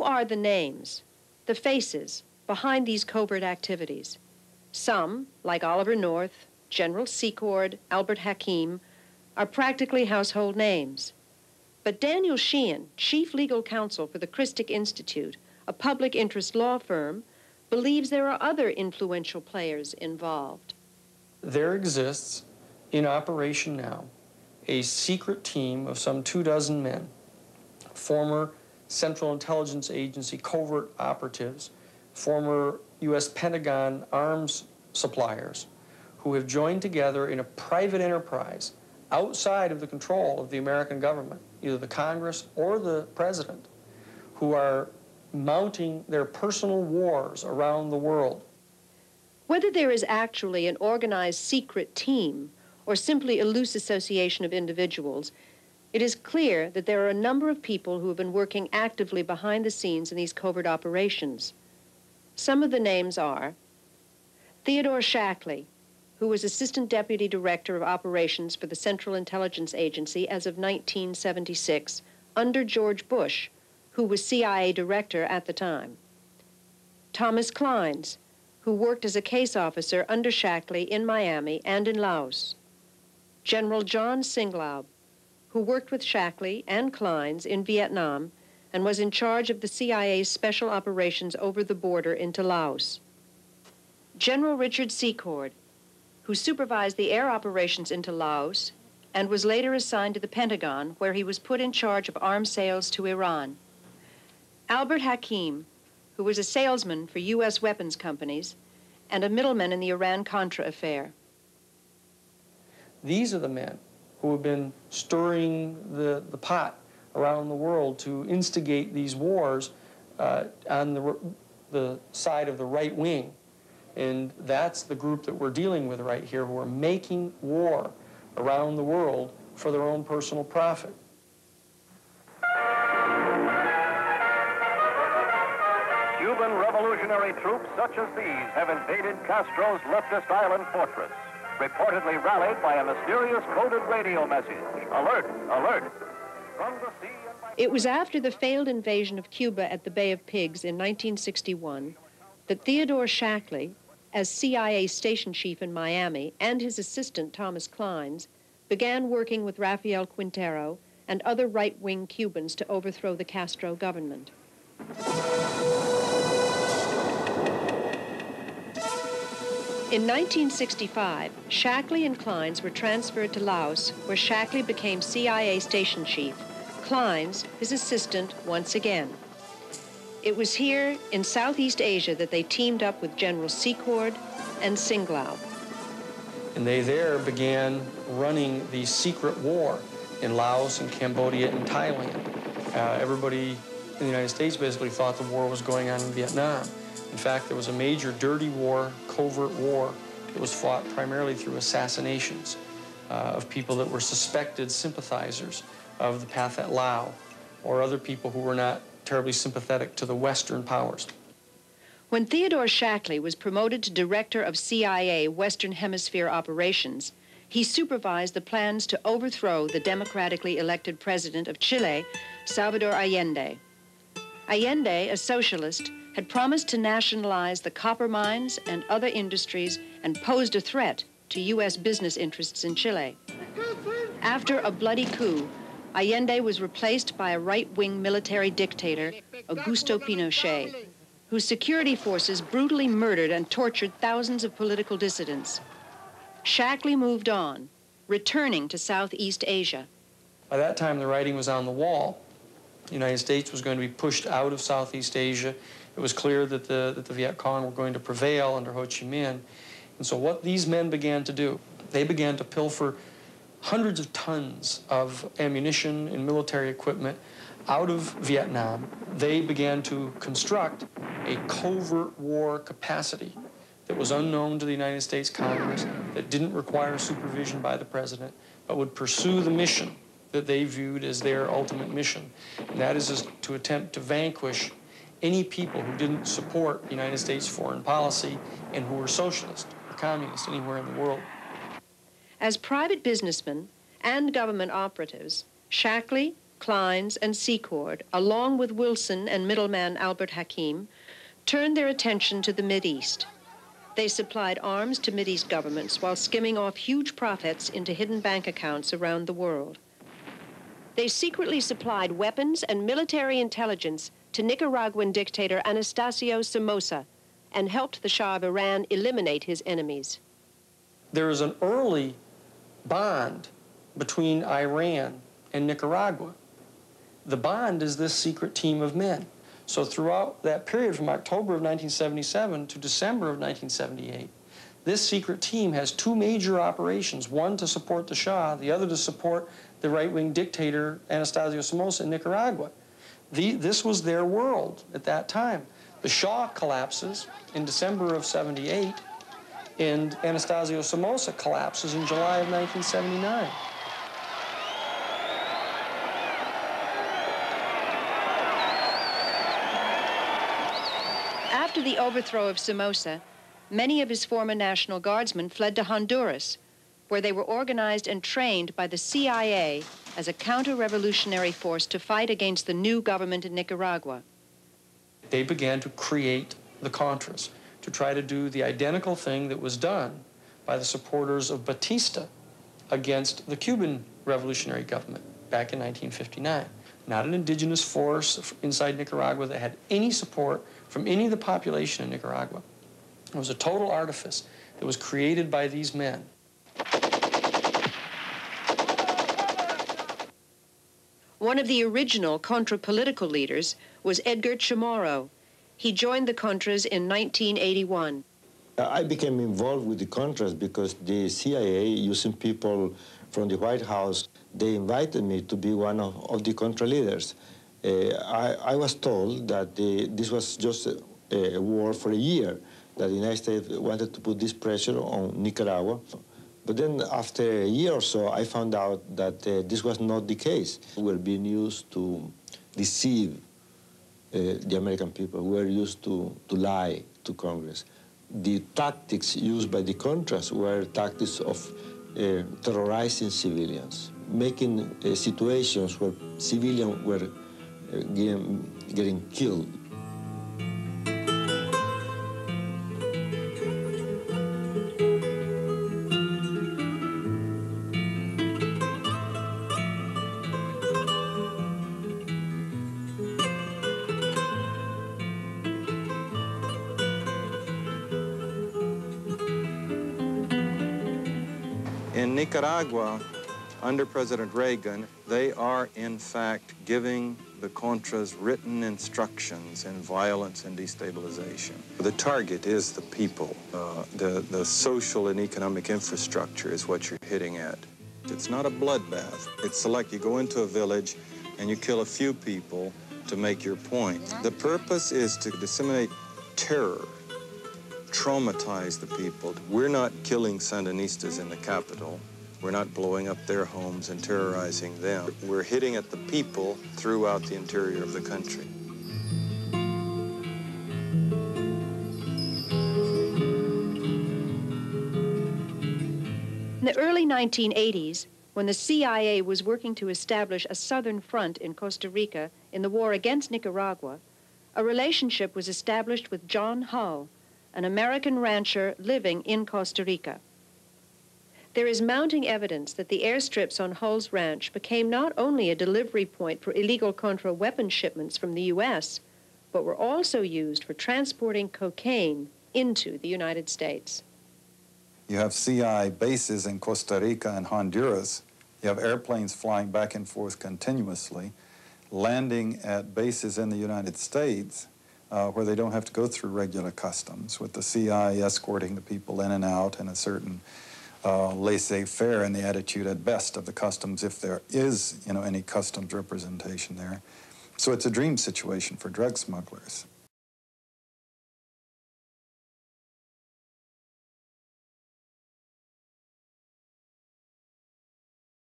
who are the names, the faces, behind these covert activities? Some, like Oliver North, General Secord, Albert Hakim, are practically household names. But Daniel Sheehan, chief legal counsel for the Christic Institute, a public interest law firm, believes there are other influential players involved. There exists, in operation now, a secret team of some 24 men, former Central Intelligence Agency covert operatives, former U.S. Pentagon arms suppliers, who have joined together in a private enterprise outside of the control of the American government, either the Congress or the President, who are mounting their personal wars around the world. Whether there is actually an organized secret team or simply a loose association of individuals, it is clear that there are a number of people who have been working actively behind the scenes in these covert operations. Some of the names are Theodore Shackley, who was Assistant Deputy Director of Operations for the Central Intelligence Agency as of 1976, under George Bush, who was CIA Director at the time. Thomas Clines, who worked as a case officer under Shackley in Miami and in Laos. General John Singlaub, who worked with Shackley and Clines in Vietnam and was in charge of the CIA's special operations over the border into Laos. General Richard Secord, who supervised the air operations into Laos and was later assigned to the Pentagon, where he was put in charge of arms sales to Iran. Albert Hakim, who was a salesman for U.S. weapons companies and a middleman in the Iran-Contra affair. These are the men who have been stirring the pot around the world to instigate these wars on the side of the right wing. And that's the group that we're dealing with right here, who are making war around the world for their own personal profit. Cuban revolutionary troops such as these have invaded Castro's leftist island fortress, reportedly rallied by a mysterious coded radio message. Alert, alert. From the sea and by... It was after the failed invasion of Cuba at the Bay of Pigs in 1961 that Theodore Shackley, as CIA station chief in Miami, and his assistant Thomas Clines, began working with Rafael Quintero and other right-wing Cubans to overthrow the Castro government. In 1965, Shackley and Clines were transferred to Laos, where Shackley became CIA station chief, Clines his assistant once again. It was here in Southeast Asia that they teamed up with General Secord and Singlaub. And they there began running the secret war in Laos and Cambodia and Thailand. Everybody in the United States basically thought the war was going on in Vietnam. In fact, there was a major dirty war, covert war, that was fought primarily through assassinations of people that were suspected sympathizers of the Pathet Lao or other people who were not terribly sympathetic to the Western powers. When Theodore Shackley was promoted to director of CIA Western Hemisphere operations, he supervised the plans to overthrow the democratically elected president of Chile, Salvador Allende. Allende, a socialist, had promised to nationalize the copper mines and other industries and posed a threat to U.S. business interests in Chile. After a bloody coup, Allende was replaced by a right-wing military dictator, Augusto Pinochet, whose security forces brutally murdered and tortured thousands of political dissidents. Shackley moved on, returning to Southeast Asia. By that time, the writing was on the wall. The United States was going to be pushed out of Southeast Asia. It was clear that the Viet Cong were going to prevail under Ho Chi Minh. And so what these men began to do, they began to pilfer hundreds of tons of ammunition and military equipment out of Vietnam. They began to construct a covert war capacity that was unknown to the United States Congress, that didn't require supervision by the president, but would pursue the mission that they viewed as their ultimate mission. And that is to attempt to vanquish any people who didn't support the United States foreign policy and who were socialist or communist anywhere in the world. As private businessmen and government operatives, Shackley, Clines, and Secord, along with Wilson and middleman Albert Hakim, turned their attention to the Mideast. They supplied arms to Mideast governments while skimming off huge profits into hidden bank accounts around the world. They secretly supplied weapons and military intelligence to Nicaraguan dictator Anastasio Somoza and helped the Shah of Iran eliminate his enemies. There is an early bond between Iran and Nicaragua. The bond is this secret team of men. So throughout that period from October of 1977 to December of 1978, this secret team has two major operations, one to support the Shah, the other to support the right-wing dictator Anastasio Somoza in Nicaragua. This was their world at that time. The Shah collapses in December of '78, and Anastasio Somoza collapses in July of 1979. After the overthrow of Somoza, many of his former National Guardsmen fled to Honduras, where they were organized and trained by the CIA as a counter-revolutionary force to fight against the new government in Nicaragua. They began to create the Contras, to try to do the identical thing that was done by the supporters of Batista against the Cuban revolutionary government back in 1959. Not an indigenous force inside Nicaragua that had any support from any of the population in Nicaragua. It was a total artifice that was created by these men. One of the original Contra political leaders was Edgar Chamorro. He joined the Contras in 1981. I became involved with the Contras because the CIA, using people from the White House, they invited me to be one of the Contra leaders. I was told that this was just a war for a year, that the United States wanted to put this pressure on Nicaragua. But then after a year or so, I found out that this was not the case. We were being used to deceive the American people. We were used to lie to Congress. The tactics used by the Contras were tactics of terrorizing civilians, making situations where civilians were getting killed. In Nicaragua, under President Reagan, they are in fact giving the Contras written instructions in violence and destabilization. The target is the people. The social and economic infrastructure is what you're hitting at. It's not a bloodbath. It's like you go into a village and you kill a few people to make your point. The purpose is to disseminate terror, traumatize the people. We're not killing Sandinistas in the capital. We're not blowing up their homes and terrorizing them. We're hitting at the people throughout the interior of the country. In the early 1980s, when the CIA was working to establish a southern front in Costa Rica in the war against Nicaragua, a relationship was established with John Hull, an American rancher living in Costa Rica. There is mounting evidence that the airstrips on Hull's ranch became not only a delivery point for illegal Contra weapon shipments from the U.S., but were also used for transporting cocaine into the United States. You have CI bases in Costa Rica and Honduras. You have airplanes flying back and forth continuously, landing at bases in the United States where they don't have to go through regular customs, with the CI escorting the people in and out, and a certain laissez-faire in the attitude at best of the customs, if there is, any customs representation there. So it's a dream situation for drug smugglers.